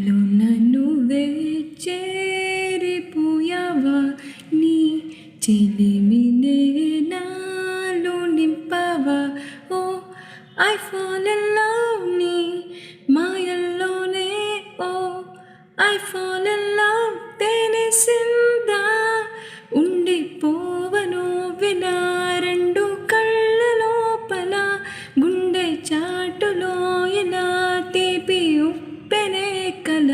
నాలోన నువ్వే చేరిపోయావా నీ చెలిమినే నాలో నింపావా ఓ ఐ ఫాల్ ఇన్ లవ్ నీ మాయల్లోనే ఓ ఐ ఫాల్ ఇన్ లవ్ తెలిసిందా ఉండిపోవను వినా రెండు కళ్ళ లోపల గుండె చాటులో ఇలా తీపి ఉప్పెనే కల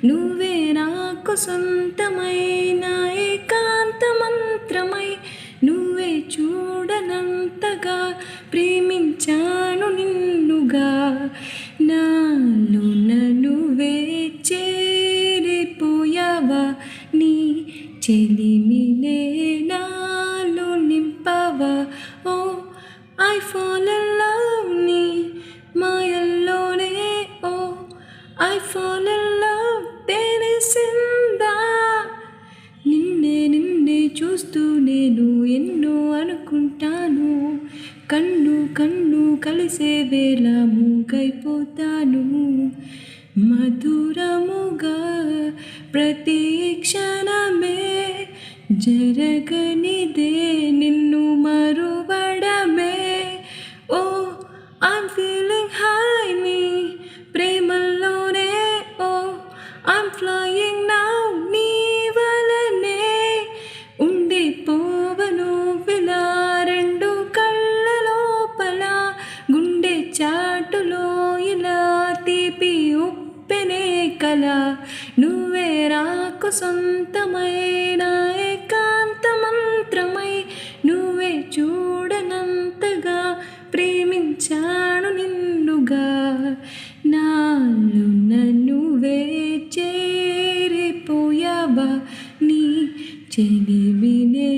నువ్వే నాకు సొంతమైన ఏకాంత మంత్రమై నువ్వే చూడనంతగా ప్రేమించాను నిన్నుగా నాలోన నువ్వే చేరిపోయావా నీ చెలిమినే నాలో నింపావా ఓ ఐ ఫాల్ ఇన్ లవ్ నీ మాయల్లోనే ఓ ఐ ఫాల్ ఇన్ లవ్ తెలిసిందా నిన్నే నిన్నే చూస్తూ నేను ఎన్నో అనుకుంటాను కన్ను కన్ను కలిసే వేళ మూగైపోతాను మధురముగా ప్రతి క్షణమే జరగనిదే నిన్ను మరువడమే ఓ ఐమ్ ఫీలింగ్ హై నీ ప్రేమల్లోనే ఓ ఐమ్ ఫ్లయింగ్ నౌ నీ వలనే ఉండిపోవను విలా రెండు కళ్ళ లోపల గుండె చాటులో ఇలా తీపి ఉప్పెనే కల నువ్వే నాకు సొంతమైన ఏకాంత మంత్రమై నువ్వే చూడనంతగా ప్రేమించాను నిన్నుగా నాలోన నువ్వే చేరిపోయావా నీ చెలిమినే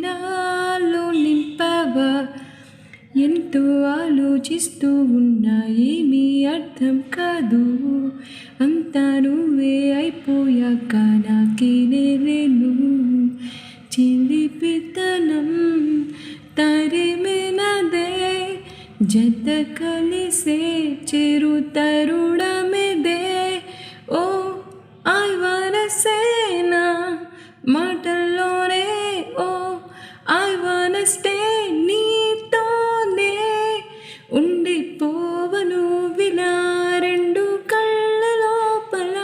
నాలో నింపావా ఎంతో ఆలోచిస్తూ ఉన్నా ఏమీ అర్థం కాదు అంతా నువ్వే అయిపోయాక నాకేనే లేను చిలిపితనం తరిమినదే జత కలిసే చిరు తరుణమిదే ఓ ఐ వనసేనా మాటల్లోనే ఓ ఐ వన స్టే నీతోనే ఉండిపోవను విలా రెండు కళ్ళ లోపల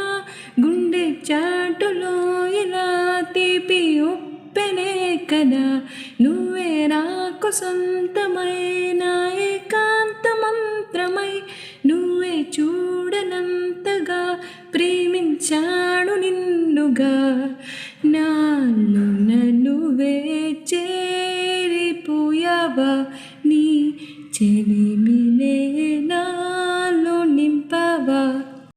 గుండె చాటులో ఇలా తీపి ఉప్పెనే కదా నువ్వే నాకు సొంతమైన ఏకాంత మంత్రమై నువ్వే చూడనంతగా ప్రేమించాను నిన్నుగా నాలోన నువ్వే చేరిపోయావా నీ చెలి